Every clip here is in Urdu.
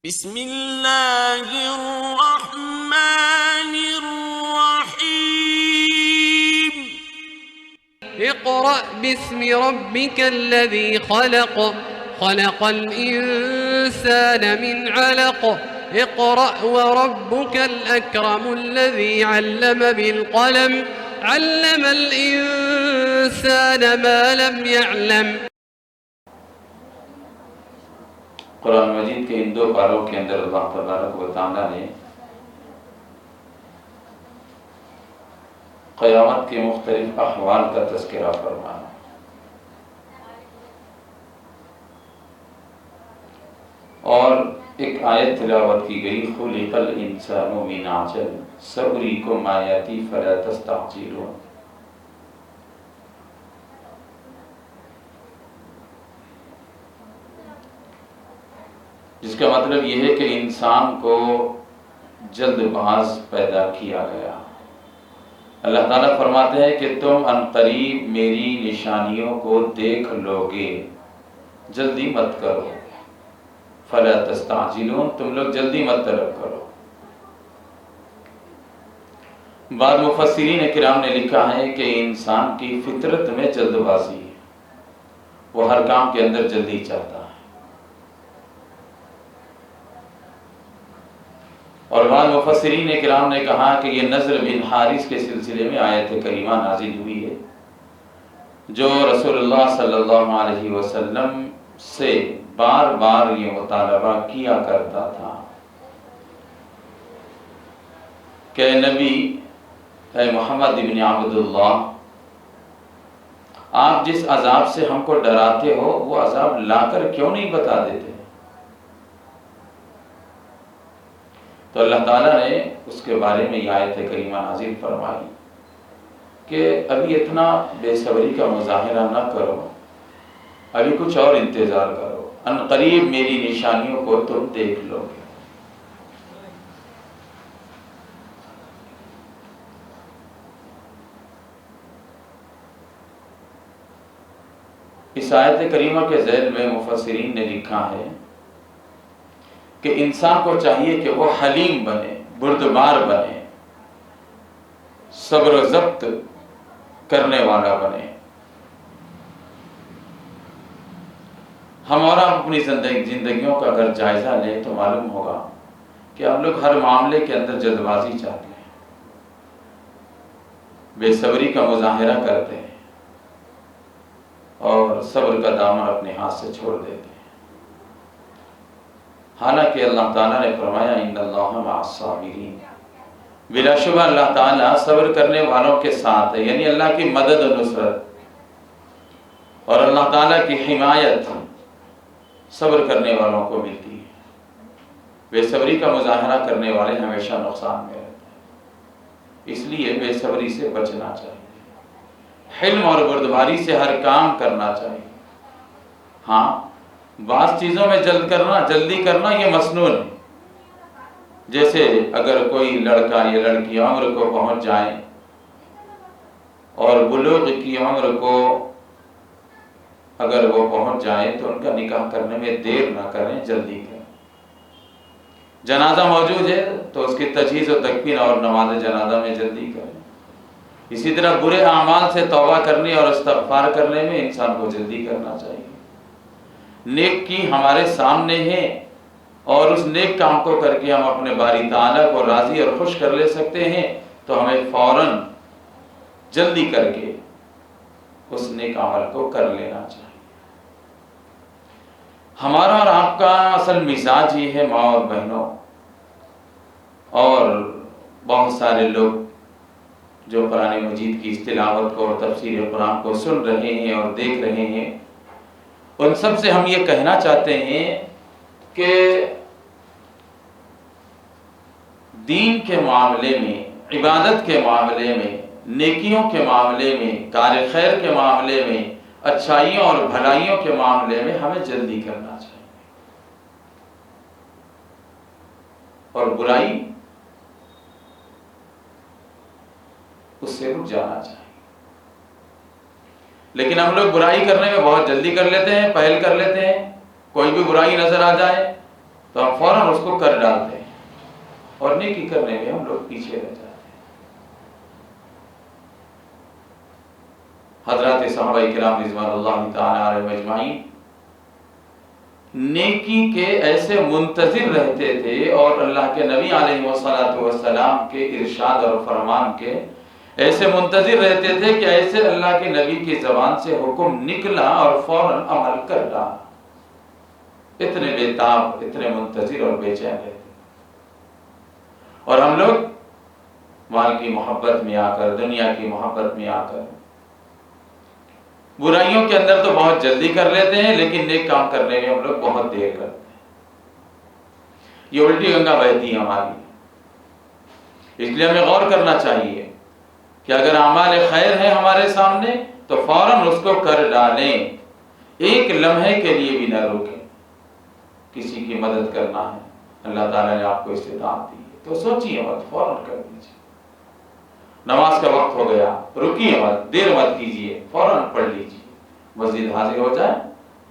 بسم اللہ الرحمن الرحیم اقرأ باسم ربك الذي خلق خلق الإنسان من علق اقرأ وربك الأكرم الذي علم بالقلم علم الإنسان ما لم يعلم۔ قرآن مجید کے ان دو پاروں کے اندر اللہ تبارک و تعالیٰ نے قیامت کے مختلف احوال کا تذکرہ فرمایا۔ اور ایک آیت تلاوت کی گئی خلق الانسان من عجل سأریکم آیاتی فلا تستعجلون۔ جس کا مطلب یہ ہے کہ انسان کو جلد باز پیدا کیا گیا۔ اللہ تعالیٰ فرماتے ہیں کہ تم عنقریب میری نشانیوں کو دیکھ لو گے، جلدی مت کرو۔ فلا تستعجلون، تم لوگ جلدی مت طلب کرو۔ بعض مفسرین کرام نے لکھا ہے کہ انسان کی فطرت میں جلد بازی ہے، وہ ہر کام کے اندر جلدی چاہتا ہے۔ اور بعض مفسرین کرام نے کہا کہ یہ نضر بن حارث کے سلسلے میں آیت کریمہ نازل ہوئی ہے، جو رسول اللہ صلی اللہ علیہ وسلم سے بار بار یہ مطالبہ کیا کرتا تھا کہ نبی اے محمد ابن عبداللہ، آپ جس عذاب سے ہم کو ڈراتے ہو وہ عذاب لا کر کیوں نہیں بتا دیتے؟ تو اللہ تعالیٰ نے اس کے بارے میں یہ آیت کریمہ نازل فرمائی کہ ابھی اتنا بے صبری کا مظاہرہ نہ کرو، ابھی کچھ اور انتظار کرو، ان قریب میری نشانیوں کو تم دیکھ لو گے۔ اس آیت کریمہ کے ذیل میں مفسرین نے لکھا ہے کہ انسان کو چاہیے کہ وہ حلیم بنے، بردبار بنے، صبر و ضبط کرنے والا بنے۔ ہم اور آپ اپنی زندگیوں کا اگر جائزہ لیں تو معلوم ہوگا کہ ہم لوگ ہر معاملے کے اندر جلد بازی چاہتے ہیں، بے صبری کا مظاہرہ کرتے ہیں اور صبر کا دامن اپنے ہاتھ سے چھوڑ دیتے ہیں۔ حالانکہ اللہ تعالیٰ نے فرمایا ان اللہ مع الصابرین، بلا شبہ اللہ تعالیٰ صبر کرنے والوں کے ساتھ ہے، یعنی اللہ کی مدد و نصرت اور اللہ تعالیٰ کی حمایت صبر کرنے والوں کو ملتی ہے۔ بے صبری کا مظاہرہ کرنے والے ہمیشہ نقصان میں رہتے ہیں، اس لیے بے صبری سے بچنا چاہیے، حلم اور بردباری سے ہر کام کرنا چاہیے۔ ہاں، بعض چیزوں میں جلدی کرنا یہ مسنون ہے، جیسے اگر کوئی لڑکا یا لڑکی عمر کو پہنچ جائیں اور بلوغ کی عمر کو اگر وہ پہنچ جائیں تو ان کا نکاح کرنے میں دیر نہ کریں، جلدی کریں۔ جنازہ موجود ہے تو اس کی تجہیز و تکفین اور نماز جنازہ میں جلدی کریں۔ اسی طرح برے اعمال سے توبہ کرنے اور استغفار کرنے میں انسان کو جلدی کرنا چاہیے۔ نیک کی ہمارے سامنے ہے اور اس نیک کام کو کر کے ہم اپنے باری تعالیٰ کو راضی اور خوش کر لے سکتے ہیں، تو ہمیں فوراً جلدی کر کے اس نیک عمل کو کر لینا چاہیے۔ ہمارا اور آپ کا اصل مزاج یہ ہے ماں اور بہنوں، اور بہت سارے لوگ جو قرآن مجید کی تلاوت کو اور تفسیر قرآن کو سن رہے ہیں اور دیکھ رہے ہیں، ان سب سے ہم یہ کہنا چاہتے ہیں کہ دین کے معاملے میں، عبادت کے معاملے میں، نیکیوں کے معاملے میں، کار خیر کے معاملے میں، اچھائیوں اور بھلائیوں کے معاملے میں ہمیں جلدی کرنا چاہیے، اور برائی اس سے رک جانا چاہیے۔ لیکن ہم لوگ برائی کرنے میں بہت جلدی کر لیتے ہیں، پہل کر لیتے ہیں، کوئی بھی برائی نظر آ جائے تو ہم فوراً اس کو کر ڈالتے ہیں اور نیکی کرنے میں ہم لوگ پیچھے رہ جاتے ہیں۔ حضرات صحابہ کرام رضوان اللہ تعالی علیہم اجمعین نیکی کے ایسے منتظر رہتے تھے اور اللہ کے نبی علیہ السلام کے ارشاد اور فرمان کے ایسے منتظر رہتے تھے کہ ایسے اللہ کے نبی کی زبان سے حکم نکلا اور فوراً عمل کر ڈالا۔ اتنے بے تاب، اتنے منتظر اور بے چین رہتے۔ اور ہم لوگ مال کی محبت میں آ کر، دنیا کی محبت میں آ کر برائیوں کے اندر تو بہت جلدی کر لیتے ہیں، لیکن نیک کام کرنے میں ہم لوگ بہت دیر کرتے ہیں۔ یہ الٹی گنگا بہتی ہے ہماری۔ اس لیے ہمیں غور کرنا چاہیے کہ اگر اعمال خیر ہیں ہمارے سامنے تو فوراً اس کو کر ڈالیں، ایک لمحے کے لیے بھی نہ روکیں۔ کسی کی مدد کرنا ہے، اللہ تعالیٰ نے آپ کو استطاعت دی ہے تو سوچیے مت، فوراً کر دیجیے۔ نماز کا وقت ہو گیا، رکیے مت، دیر مت کیجیے، فوراً پڑھ لیجیے۔ مسجد حاضر ہو جائے،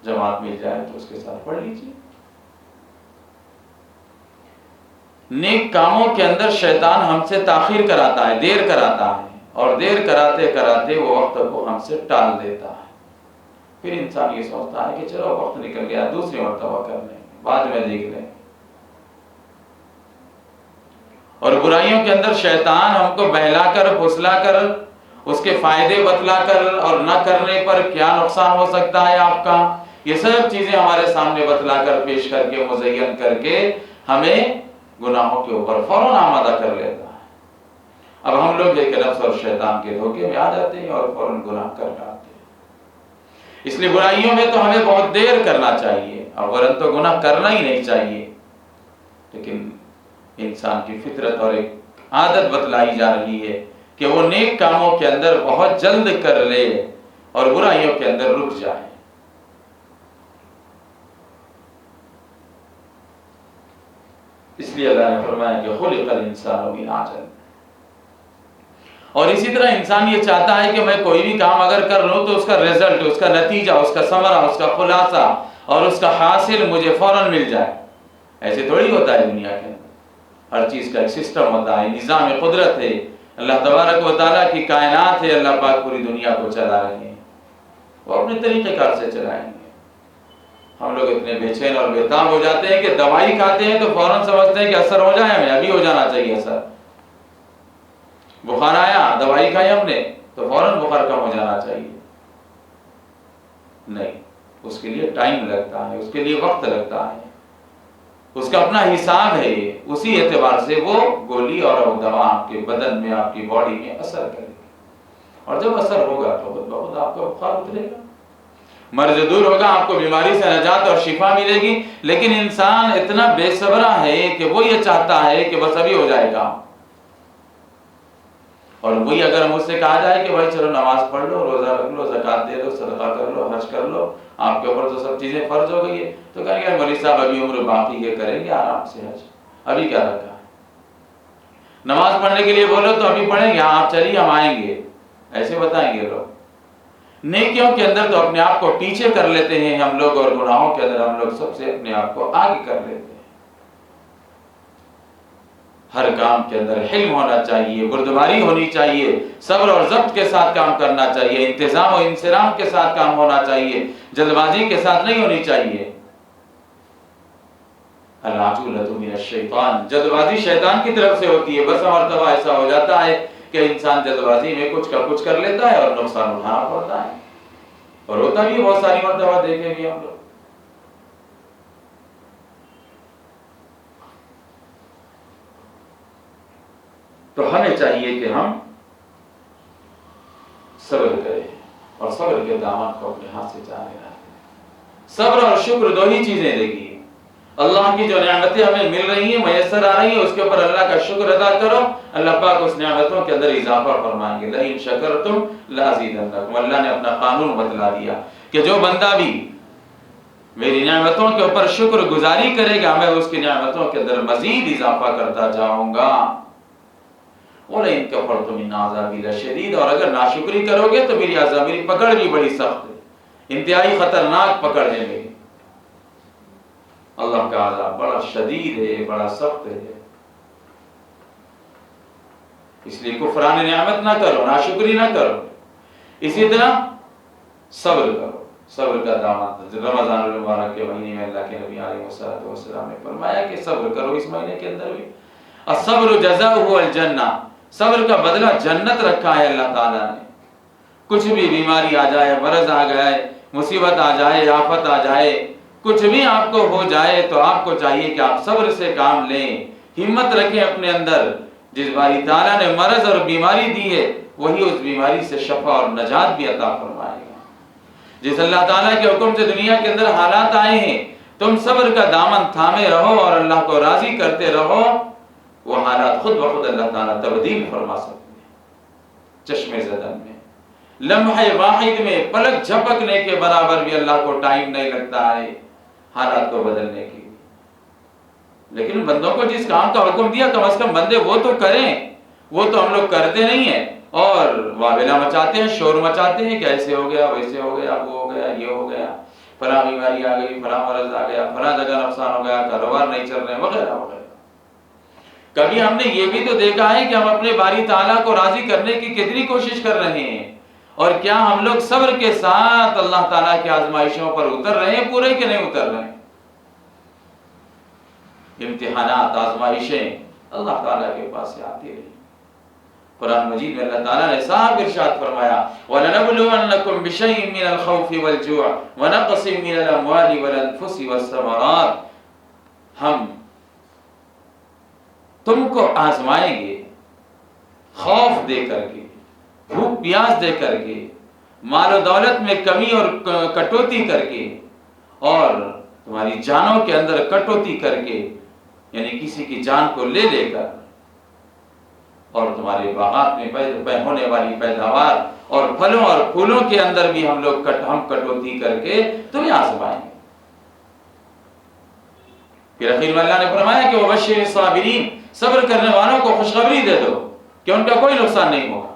جماعت مل جائے تو اس کے ساتھ پڑھ لیجیے۔ نیک کاموں کے اندر شیطان ہم سے تاخیر کراتا ہے، دیر کراتا ہے، اور دیر کراتے کراتے وہ وقت کو ہم سے ٹال دیتا ہے۔ پھر انسان یہ سوچتا ہے کہ چلو وقت نکل گیا، دوسری مرتبہ کر لیں، بعد میں دیکھ لیں۔ اور برائیوں کے اندر شیطان ہم کو بہلا کر، پھسلا کر، اس کے فائدے بتلا کر اور نہ کرنے پر کیا نقصان ہو سکتا ہے آپ کا، یہ سب چیزیں ہمارے سامنے بتلا کر، پیش کر کے، مزین کر کے ہمیں گناہوں کے اوپر فوراً آمادہ کر لیتا ہے۔ اب ہم لوگ ایک نفس اور شیطان کے دھوکے میں آ جاتے ہیں اور فوراً گناہ کر ڈالتے ہیں۔ اس لیے برائیوں میں تو ہمیں بہت دیر کرنا چاہیے، اوراً تو گناہ کرنا ہی نہیں چاہیے، لیکن انسان کی فطرت اور ایک عادت بتلائی جا رہی ہے کہ وہ نیک کاموں کے اندر بہت جلد کر لے اور برائیوں کے اندر رک جائے۔ اس لیے اللہ نے فرمایا کہ خلق الانسان من عجل۔ اور اسی طرح انسان یہ چاہتا ہے کہ میں کوئی بھی کام اگر کر لوں تو اس کا رزلٹ، اس کا نتیجہ، اس کا ثمرہ، اس کا خلاصہ اور اس کا حاصل مجھے فوراً مل جائے۔ ایسے تھوڑی ہوتا ہے دنیا کے اندر، ہر چیز کا ایک سسٹم ہوتا ہے، نظام قدرت ہے، اللہ تبارک و تعالیٰ کی کائنات ہے، اللہ پاک پوری دنیا کو چلا رہے ہیں، وہ اپنے طریقہ کار سے چلائیں گے۔ ہم لوگ اتنے بے چین اور بے تاب ہو جاتے ہیں کہ دوائی کھاتے ہیں تو فوراً سمجھتے ہیں کہ اثر ہو جائے، ہمیں ابھی ہو جانا چاہیے اثر۔ بخار آیا، دوائی کھائی ہم نے تو فوراً بخار کم ہو جانا چاہیے، نہیں، اس کے لیے ٹائم لگتا ہے، اس کے لیے وقت لگتا ہے، اس کا اپنا حساب ہے، اسی اعتبار سے وہ گولی اور دوا آپ کے بدن میں، آپ کی باڈی میں اثر کرے گی، اور جب اثر ہوگا تو خود بخود آپ کا بخار اترے گا، مرض دور ہوگا، آپ کو بیماری سے نجات اور شفا ملے گی۔ لیکن انسان اتنا بے صبرا ہے کہ وہ یہ چاہتا ہے کہ بس ابھی ہو جائے گا، اور وہی اگر مجھ سے کہا جائے کہ بھائی چلو نماز پڑھ لو، روزہ رکھ لو، زکوٰۃ دے لو، صدقہ کر لو، حج کر لو، آپ کے اوپر تو سب چیزیں فرض ہو گئی ہے، تو کہیں گے مولوی صاحب ابھی عمر باقی ہے، کریں گے آرام سے حج، ابھی کیا رکھا ہے۔ نماز پڑھنے کے لیے بولو تو ابھی پڑھیں گے، ہاں آپ چلیے ہم آئیں گے، ایسے بتائیں گے لوگ۔ نیکیوں کے اندر تو اپنے آپ کو پیچھے کر لیتے ہیں ہم لوگ، اور گناہوں کے اندر ہم لوگ سب سے اپنے آپ کو آگے کر لیتے ہیں۔ ہر کام کے اندر حلم ہونا چاہیے، بردباری ہونی چاہیے، صبر اور ضبط کے ساتھ کام کرنا چاہیے، انتظام و انصرام کے ساتھ کام ہونا چاہیے، جلد بازی کے ساتھ نہیں ہونی چاہیے۔ العجولۃ من الشیطان، جلد بازی شیطان کی طرف سے ہوتی ہے۔ بس مرتبہ ایسا ہو جاتا ہے کہ انسان جلد بازی میں کچھ کا کچھ کر لیتا ہے اور نقصان اٹھانا پڑتا ہے، اور ہوتا بھی بہت ساری مرتبہ، دیکھیں گے ہم لوگ۔ تو ہمیں چاہیے کہ ہم صبر کریں اور صبر کے دامن کو اپنے ہاتھ سے چاہے رکھیں۔ صبر اور شکر دو ہی چیزیں دیکھیے، اللہ کی جو نعمتیں ہمیں مل رہی ہیں، میسر آ رہی ہیں، اس کے اوپر اللہ کا شکر ادا کرو، اللہ پاک اس نعمتوں کے اندر اضافہ فرمائیں گے۔ لئن شکرتم لازیدنکم، اللہ نے اپنا قانون بتلا دیا کہ جو بندہ بھی میری نعمتوں کے اوپر شکر گزاری کرے گا، میں اس کی نعمتوں کے اندر مزید اضافہ کرتا جاؤں گا۔ وَلَئِن كَفَرْتُمْ إِنَّ عَذَابِي لَشَدِيدٌ، اور اگر ناشکری کرو گے تو میری عذاب، میری پکڑ بھی بڑی سخت ہے، انتہائی خطرناک پکڑ ہے میری۔ اللہ کا عذاب بڑا شدید ہے، بڑا سخت ہے. اس لیے کفران نعمت نہ کرو، ناشکری نہ کرو. اسی طرح صبر کرو. صبر کا دامن رمضان المبارک کے مہینے میں اللہ کے نبی علیہ السلام نے فرمایا کہ صبر کرو اس مہینے کے اندر بھی. الصبر جزاؤہ الجنہ، صبر کا بدلہ جنت رکھا ہے اللہ تعالیٰ نے. کچھ بھی بیماری آ جائے، مرض آ جائے، مصیبت آ جائے، آفت آ جائے، کچھ بھی آپ کو ہو جائے تو آپ کو چاہیے کہ آپ صبر سے کام لیں، ہمت رکھیں اپنے اندر. جس باری تعالیٰ نے مرض اور بیماری دی ہے وہی اس بیماری سے شفا اور نجات بھی عطا فرمائے گا. جس اللہ تعالیٰ کے حکم سے دنیا کے اندر حالات آئے ہیں، تم صبر کا دامن تھامے رہو اور اللہ کو راضی کرتے رہو، وہ حالات خود بخود اللہ تعالیٰ تبدیل فرما سکتے ہیں. چشمے زدن میں، لمحے واحد میں، پلک جھپکنے کے برابر بھی اللہ کو ٹائم نہیں لگتا ہے حالات کو بدلنے کی. لیکن بندوں کو جس کام کا حکم دیا کم از کم بندے وہ تو کریں. وہ تو ہم لوگ کرتے نہیں ہیں اور واویلا مچاتے ہیں، شور مچاتے ہیں کہ ایسے ہو گیا، ویسے ہو گیا، وہ ہو گیا، یہ ہو گیا، فلاں بیماری آ گئی، فلاں مرض آ گیا، فلاں جگہ نقصان ہو گیا، کاروبار نہیں چل رہے، وغیرہ وغیرہ. کبھی ہم نے یہ بھی تو دیکھا ہے کہ ہم اپنے باری تعالیٰ کو راضی کرنے کی کتنی کوشش کر رہے ہیں، اور کیا ہم لوگ صبر کے ساتھ اللہ تعالیٰ کی آزمائشوں پر اتر رہے ہیں پورے کہ نہیں اتر رہے ہیں. امتحانات، آزمائشیں اللہ تعالیٰ کے پاس سے آتی رہی. قرآن مجید میں اللہ تعالیٰ نے صاحب ارشاد فرمایا وَلَنَبْلُوَنَّكُمْ بِشَيْءٍ مِّنَ الْخَوْفِ وَالْجُوعِ وَنَقْصٍ مِّنَ الْأَمْوَالِ وَالْأَنفُسِ وَالثَّمَرَاتِ، ہم تم کو آزمائیں گے خوف دے کر کے، بھوک پیاس دے کر کے، مال و دولت میں کمی اور کٹوتی کر کے، اور تمہاری جانوں کے اندر کٹوتی کر کے، یعنی کسی کی جان کو لے لے کر، اور تمہارے باغات میں ہونے والی پیداوار اور پھلوں اور پھولوں کے اندر بھی ہم کٹوتی کر کے تمہیں آزمائیں گے. پھر اخیر میں اللہ نے فرمایا کہ وَبَشِّرِ الصَّابِرِينَ، صبر کرنے والوں کو خوشخبری دے دو کہ ان کا کوئی نقصان نہیں ہوگا.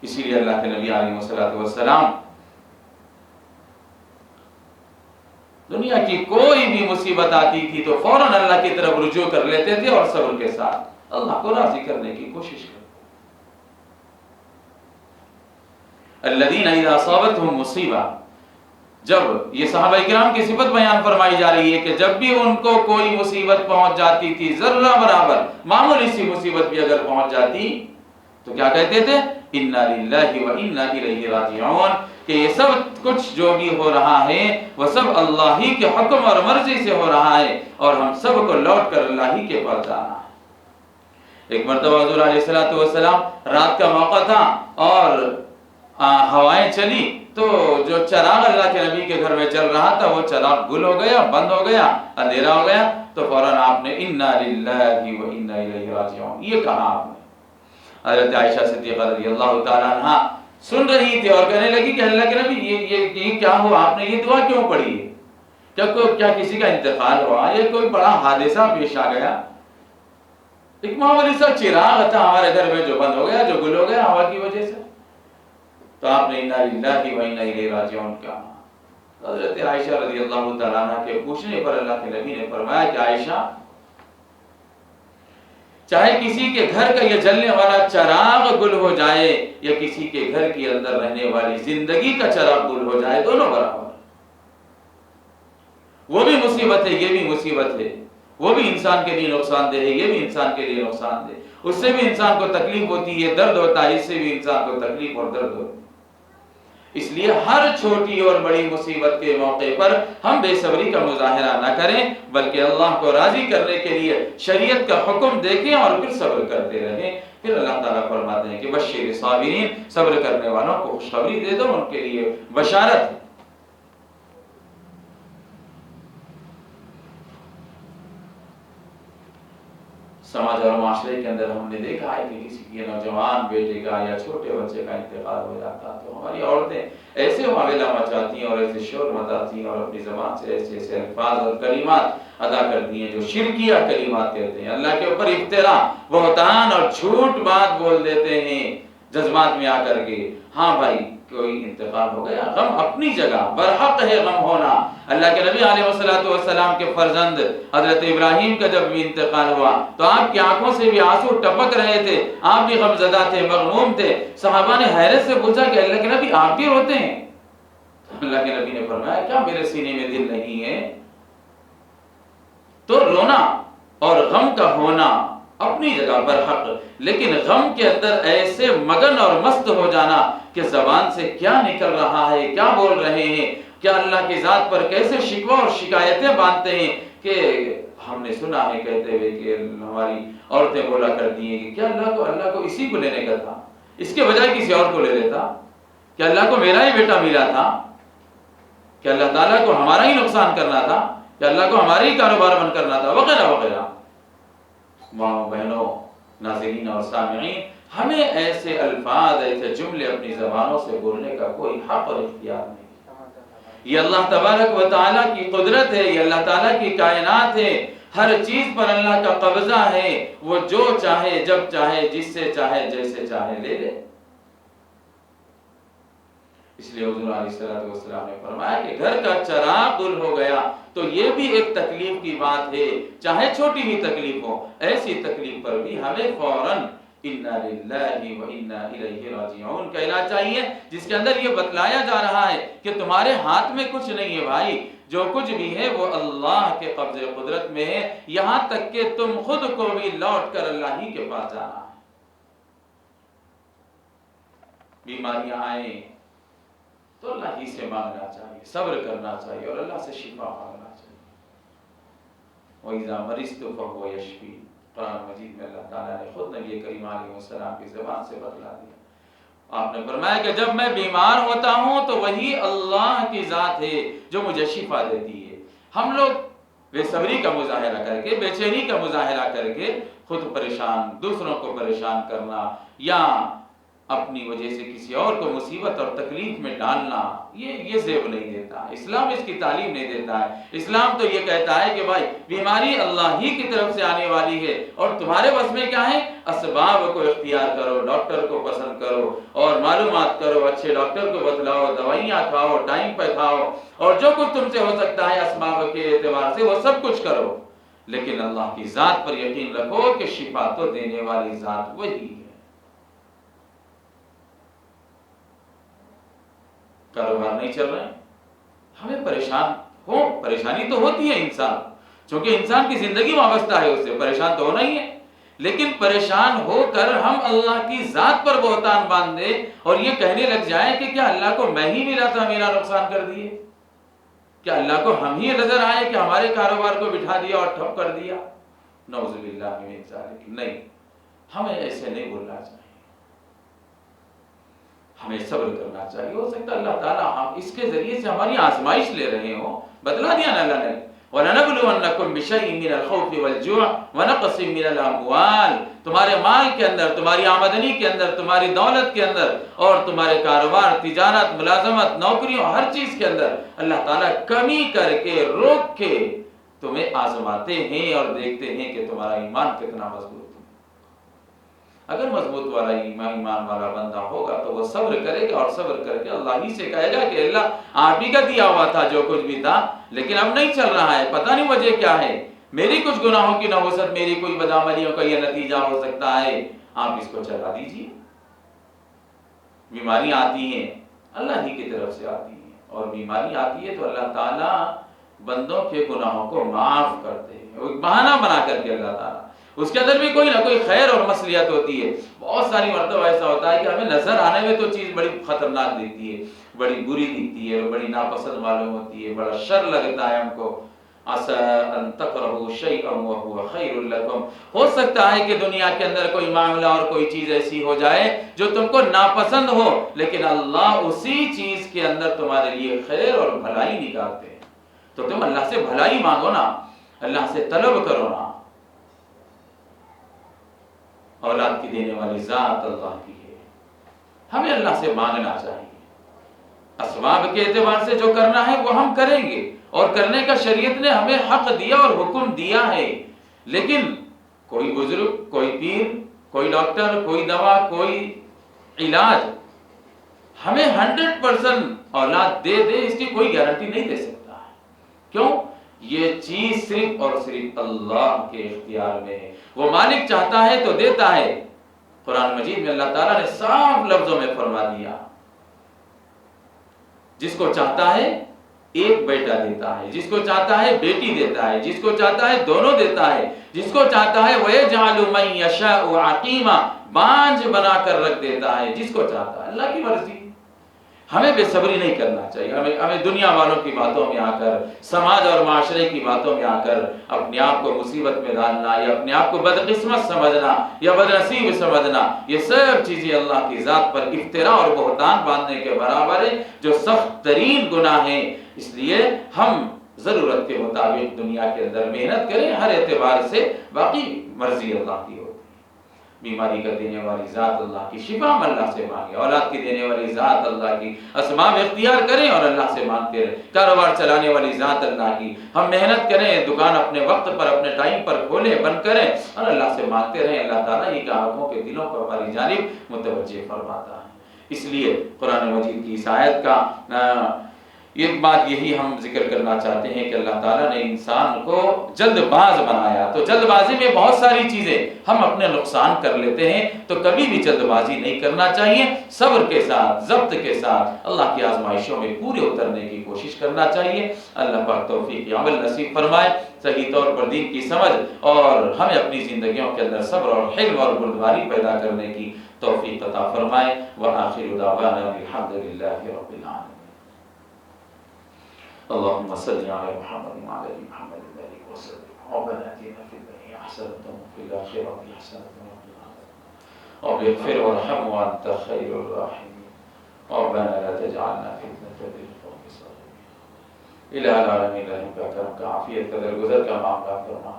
اسی لیے اللہ کے نبی علیہ السلام دنیا کی کوئی بھی مصیبت آتی تھی تو فوراً اللہ کی طرف رجوع کر لیتے تھے اور صبر کے ساتھ اللہ کو راضی کرنے کی کوشش کرتے. الذین اذا اصابتهم مصیبہ، جب یہ صحابہ کرام کی صفت بیان فرمائی جا رہی ہے کہ جب بھی ان کو کوئی مصیبت پہنچ جاتی تھی، ذرہ برابر معمولی سی مصیبت بھی اگر پہنچ جاتی تو کیا کہتے تھے؟ انا للہ و انا الیہ راجعون، کہ یہ سب کچھ جو بھی ہو رہا ہے وہ سب اللہ ہی کے حکم اور مرضی سے ہو رہا ہے اور ہم سب کو لوٹ کر اللہ ہی کے پاس جانا ہے. ایک مرتبہ حضور علیہ السلام رات کا موقع تھا اور ہوائیں چلی تو جو چراغ اللہ کے نبی کے گھر میں چل رہا تھا وہ چراغ گل ہو گیا، بند ہو گیا، اندھیرا ہو گیا. تو فوراً آپ نے انا للہ و انا الیہ راجعون یہ کہا. آپ نے حضرت عائشہ صدیقہ رضی اللہ تعالیٰ عنہ سن رہی تھی اور کہنے لگی کہ اللہ کے نبی یہ کیا ہوا، آپ نے یہ دعا کیوں پڑھی ہے؟ کیا کسی کا انتقال ہوا، یہ کوئی بڑا حادثہ پیش آ گیا؟ ایک معمولی سا چراغ تھا ہمارے گھر میں جو بند ہو گیا، جو گل ہو گیا ہوا کی وجہ سے. تو آپ نے انا للہ و انا الیہ راجعون کہا. حضرت عائشہ رضی اللہ تعالیٰ عنہ کے پوچھنے پر اللہ کے نبی نے فرمایا کہ عائشہ، چاہے کسی کے گھر کا یہ جلنے والا چراغ گل ہو جائے یا کسی کے گھر کے اندر رہنے والی زندگی کا چراغ گل ہو جائے، دونوں برابر. وہ بھی مصیبت ہے، یہ بھی مصیبت ہے. وہ بھی انسان کے لیے نقصان دہ ہے، یہ بھی انسان کے لیے نقصان دہ. اس سے بھی انسان کو تکلیف ہوتی ہے، درد ہوتا ہے، اس سے بھی انسان کو تکلیف اور درد ہوتی ہے. اس لیے ہر چھوٹی اور بڑی مصیبت کے موقع پر ہم بے صبری کا مظاہرہ نہ کریں، بلکہ اللہ کو راضی کرنے کے لیے شریعت کا حکم دیکھیں اور پھر صبر کرتے رہیں. پھر اللہ تعالیٰ فرماتے ہیں کہ بشر الصابرین، صبر کرنے والوں کو خوشخبری دے دو، ان کے لیے بشارت ہے. سماج اور معاشرے کے اندر ہم نے دیکھا ہے کہ کسی کے نوجوان بیٹے کا یا چھوٹے بچے کا انتقال ہو جاتا تو ہماری عورتیں ایسے معاملہ مچاتی ہیں اور ایسے شور مچاتی ہیں اور اپنی زبان سے ایسے ایسے الفاظ اور کلمات ادا کرتی ہیں جو شرکیہ کلمات کہتے ہیں. اللہ کے اوپر افترا، بہتان اور جھوٹ بات بول دیتے ہیں جذبات میں آ کر کے. ہاں بھائی، کوئی انتقال ہو گیا، غم اپنی جگہ برحق ہے غم ہونا۔ اللہ کے نبی علیہ السلام کے فرزند حضرت ابراہیم کا جب بھی انتقال ہوا تو آپ کی آنکھوں سے بھی آنسو ٹپک رہے تھے، آپ بھی غمزدہ تھے، مغموم تھے۔ صحابہ نے حیرت سے پوچھا کہ اللہ کے نبی آپ بھی روتے ہیں؟ اللہ کے نبی نے فرمایا کیا میرے سینے میں دل نہیں ہے؟ تو رونا اور غم کا ہونا اپنی جگہ برحق، لیکن غم کے اندر ایسے مگن اور مست ہو جانا کہ زبان سے کیا نکل رہا ہے، کیا بول رہے ہیں، کیا اللہ کی ذات پر کیسے شکوہ اور شکایتیں باندھتے ہیں کہ ہم نے سنا ہے کہتے ہوئے کہ ہماری عورتیں بولا کرتی ہیں کہ کیا اللہ کو اسی کو لینے کا تھا، اس کے بجائے کسی اور کو لے لیتا، کیا اللہ کو میرا ہی بیٹا ملا تھا، کیا اللہ تعالیٰ کو ہمارا ہی نقصان کرنا تھا، کیا اللہ کو ہمارا ہی کاروبار بند کرنا تھا، وغیرہ وغیرہ۔ ماں بہنوں، ناظرین اور سامعین، ہمیں ایسے الفاظ، ایسے جملے اپنی زبانوں سے بولنے کا کوئی حق اور اختیار نہیں۔ یہ اللہ تبارک و تعالیٰ کی قدرت ہے، یہ اللہ تعالیٰ کی کائنات ہے، ہر چیز پر اللہ کا قبضہ ہے، وہ جو چاہے جب چاہے جس سے چاہے جیسے چاہے لے لے۔ اس لیے حضور علیہ السلام نے فرمایا کہ گھر کا چراغ گل ہو گیا تو یہ بھی ایک تکلیف کی بات ہے، چاہے چھوٹی بھی تکلیف ہو، ایسی تکلیف پر بھی ہمیں فوراً اِنَّا لِلَّهِ وَإِنَّا إِلَيْهِ رَاجِعُونَ کہنا چاہیے، جس کے اندر یہ بتلایا جا رہا ہے کہ تمہارے ہاتھ میں کچھ نہیں ہے بھائی، جو کچھ بھی ہے وہ اللہ کے قبضے قدرت میں ہے، یہاں تک کہ تم خود کو بھی لوٹ کر اللہ ہی کے پاس جانا ہے۔ بیماریاں آئیں تو اللہ ہی سے مانگنا چاہیے، صبر کرنا چاہیے اور اللہ سے شفا مانگنا چاہیے۔ وَإِذَا مَرِضْتُ فَهُوَ يَشْفِينِ، قرآن مجید میں اللہ تعالیٰ نے خود نبی کریم علیہ السلام کی زبان سے بتلا دیا۔ آپ نے فرمایا کہ جب میں بیمار ہوتا ہوں تو وہی اللہ کی ذات ہے جو مجھے شفا دیتی ہے۔ ہم لوگ بے صبری کا مظاہرہ کر کے، بے چینی کا مظاہرہ کر کے خود پریشان، دوسروں کو پریشان کرنا یا اپنی وجہ سے کسی اور کو مصیبت اور تکلیف میں ڈالنا، یہ زیب نہیں دیتا، اسلام اس کی تعلیم نہیں دیتا ہے۔ اسلام تو یہ کہتا ہے کہ بھائی بیماری اللہ ہی کی طرف سے آنے والی ہے اور تمہارے بس میں کیا ہے، اسباب کو اختیار کرو، ڈاکٹر کو پسند کرو اور معلومات کرو، اچھے ڈاکٹر کو بتلاؤ، دوائیاں کھاؤ، ٹائم پہ کھاؤ، اور جو کچھ تم سے ہو سکتا ہے اسباب کے اعتبار سے وہ سب کچھ کرو، لیکن اللہ کی ذات پر یقین رکھو کہ شفا تو دینے والی ذات وہی ہے۔ کاروبار نہیں چل رہے، ہمیں پریشانی تو ہوتی ہے انسان، چونکہ انسان کی زندگی وابستہ ہے اس سے، پریشان تو ہونا ہی ہے، لیکن پریشان ہو کر ہم اللہ کی ذات پر بہتان باندھ دیں اور یہ کہنے لگ جائیں کہ کیا اللہ کو میں ہی ملا تھا، میرا نقصان کر دیے، کیا اللہ کو ہم ہی نظر آئے کہ ہمارے کاروبار کو بٹھا دیا اور ٹھپ کر دیا، نعوذ باللہ من ذالک۔ نہیں، ہمیں ایسے نہیں بولنا چاہیے، ہمیں صبر کرنا چاہیے۔ ہو سکتا ہے اللہ تعالیٰ ہم اس کے ذریعے سے ہماری آزمائش لے رہے ہوں، بتلا دیا نا اللہ نے، وَلَنَبْلُوَنَّكُمْ بِشَيْءٍ مِّنَ الْخَوْفِ وَالْجُوعِ وَنَقْصٍ مِّنَ الْأَمْوَالِ، تمہارے مال کے اندر، تمہاری آمدنی کے اندر، تمہاری دولت کے اندر اور تمہارے کاروبار، تجارت، ملازمت، نوکریوں، ہر چیز کے اندر اللہ تعالیٰ کمی کر کے، روک کے تمہیں آزماتے ہیں اور دیکھتے ہیں کہ تمہارا ایمان کتنا مضبوط ہے۔ اگر مضبوط والا ایمان والا بندہ ہوگا تو وہ صبر کرے گا اور صبر کر کے اللہ ہی سے کہے گا کہ اللہ آپ ہی کا دیا ہوا تھا جو کچھ بھی تھا، لیکن اب نہیں چل رہا ہے، پتہ نہیں وجہ کیا ہے، میری کچھ گناہوں کی نحوست، میری کوئی بدعملیوں کا یہ نتیجہ ہو سکتا ہے، آپ اس کو چلا دیجیے۔ بیماری آتی ہیں اللہ ہی کی طرف سے آتی ہیں، اور بیماری آتی ہے تو اللہ تعالیٰ بندوں کے گناہوں کو معاف کرتے ہیں، وہ ایک بہانہ بنا کر کے اللہ تعالیٰ، اس کے اندر بھی کوئی نہ کوئی خیر اور مصلحت ہوتی ہے۔ بہت ساری مرتبہ ایسا ہوتا ہے کہ ہمیں نظر آنے میں تو چیز بڑی خطرناک دکھتی ہے، بڑی بری دکھتی ہے، بڑی ناپسند معلوم ہوتی ہے، بڑا شر لگتا ہے ہم کو۔ عَسَىٰ أَن تَكْرَهُوا شَيْئًا وَهُوَ خَيْرٌ لَكُمْ، ہو سکتا ہے کہ دنیا کے اندر کوئی معاملہ اور کوئی چیز ایسی ہو جائے جو تم کو ناپسند ہو، لیکن اللہ اسی چیز کے اندر تمہارے لیے خیر اور بھلائی نکالتے ہیں، تو تم اللہ سے بھلائی مانگو نا، اللہ سے طلب کرو نا۔ اولاد کی دینے والی ذات اللہ کی ہے، ہمیں اللہ سے مانگنا چاہیے، اسباب کے اعتبار سے جو کرنا ہے وہ ہم کریں گے، اور کرنے کا شریعت نے ہمیں حق دیا اور حکم دیا ہے، لیکن کوئی بزرگ، کوئی پیر، کوئی ڈاکٹر، کوئی دوا، کوئی علاج ہمیں 100% اولاد دے دے اس کی کوئی گارنٹی نہیں دے سکتا ہے. کیوں؟ یہ چیز صرف اور صرف اللہ کے اختیار میں ہے. وہ مالک چاہتا ہے تو دیتا ہے. قرآن مجید میں اللہ تعالیٰ نے صاف لفظوں میں فرما دیا جس کو چاہتا ہے ایک بیٹا دیتا ہے, جس کو چاہتا ہے بیٹی دیتا ہے, جس کو چاہتا ہے دونوں دیتا ہے, جس کو چاہتا ہے وَيَجْعَلُ مَن يَشَاءُ عَقِيمًا بانجھ بنا کر رکھ دیتا ہے جس کو چاہتا ہے. اللہ کی مرضی. ہمیں بے صبری نہیں کرنا چاہیے. ہمیں دنیا والوں کی باتوں میں آ کر, سماج اور معاشرے کی باتوں میں آ کر اپنے آپ کو مصیبت میں ڈالنا یا اپنے آپ کو بدقسمت سمجھنا یا بدنصیب سمجھنا, یہ سب چیزیں اللہ کی ذات پر افتراء اور بہتان باندھنے کے برابر ہے, جو سخت ترین گناہ ہیں. اس لیے ہم ضرورت کے مطابق دنیا کے اندر محنت کریں ہر اعتبار سے. باقی مرضی اللہ کی ہوتی ہے. بیماری کا دینے والی ذات اللہ کی, شفا ہم اللہ سے مانگے. اولاد کی دینے والی ذات اللہ کی, اسباب اختیار کریں اور اللہ سے مانگتے رہیں. کاروبار چلانے والی ذات اللہ کی, ہم محنت کریں, دکان اپنے وقت پر اپنے ٹائم پر کھولیں, بند کریں اور اللہ سے مانگتے رہیں. اللہ تعالیٰ یہ گاہکوں کے دلوں کو ہماری جانب متوجہ فرماتا ہے. اس لیے قرآن مجید کی اس آیت کا ایک بات یہی ہم ذکر کرنا چاہتے ہیں کہ اللہ تعالیٰ نے انسان کو جلد باز بنایا. تو جلد بازی میں بہت ساری چیزیں ہم اپنے نقصان کر لیتے ہیں, تو کبھی بھی جلد بازی نہیں کرنا چاہیے. صبر کے ساتھ, ضبط کے ساتھ اللہ کی آزمائشوں میں پورے اترنے کی کوشش کرنا چاہیے. اللہ پاک توفیق عمل نصیب فرمائے, صحیح طور پر دین کی سمجھ اور ہمیں اپنی زندگیوں کے اندر صبر اور حلم اور بردباری پیدا کرنے کی توفیق عطا فرمائے. وآخر دعوانا الحمد للہ رب العالمین. اللهم صل على محمد وعلى ال محمد وبارك وسلم. ربنا اتنا في الدنيا حسنة وفي الآخرة حسنة وقنا عذاب النار. اغفر وارحم وانت خير الراحمين. ربنا لا تجعلنا فتنة للقوم الظالمين. الہ العالمین رحم کا کرم کا عافیت کا درگزر کا معاملہ فرما.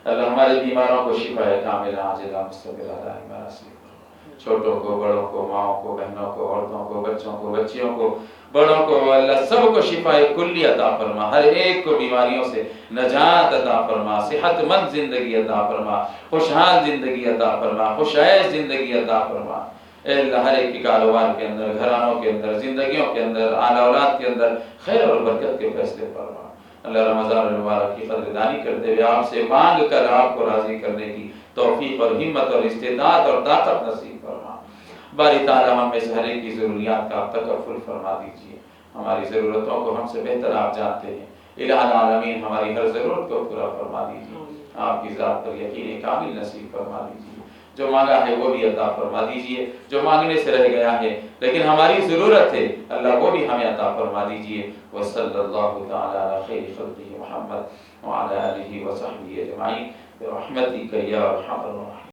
اللہ ہمارے بیماروں کو شفا کاملہ عاجلہ مستقبلہ دائمہ نصیب فرما. چھوٹوں کو, بڑوں کو, ماؤں کو, بہنوں کو, عورتوں کو, بچوں کو, بچیوں کو, بڑوں کو, اللہ سب کو شفا کلی عطا فرما. ہر ایک کو بیماریوں سے نجات عطا فرما, صحت مند زندگی عطا فرما, خوشحال زندگی عطا فرما, خوشعیش زندگی عطا فرما. اے اللہ ہر ایک کے کاروبار کے اندر, گھرانوں کے اندر, زندگیوں کے اندر, اعلی اولاد کے اندر خیر اور برکت کے فیصلے فرما. اللہ رمضان المبارک کی قدردانی کرتے ہوئے آپ سے مانگ کر آپ کو راضی کرنے کی توفیق اور ہمت اور استطاعت اور طاقت نصیب فرما. باری تعالیٰ ہم میں سے ہر ایک کی ضروریات کا آپ تکفل فرما دیجیے. ہماری ضرورتوں کو ہم سے بہتر آپ جانتے ہیں. الہ العالمین ہماری ہر ضرورت کو پورا فرما دیجیے. آپ کی ذات پر یقین کامل نصیب فرما دیجیے. جو مانگا ہے وہ بھی عطا فرما دیجیے, جو مانگنے سے رہ گیا ہے لیکن ہماری ضرورت ہے اللہ وہ بھی ہمیں عطا فرما دیجیے. وصلی اللہ تعالی علی خیر خلقہ محمد وعلی آلہ وصحبہ اجمعین برحمتک یا ارحم الراحمین.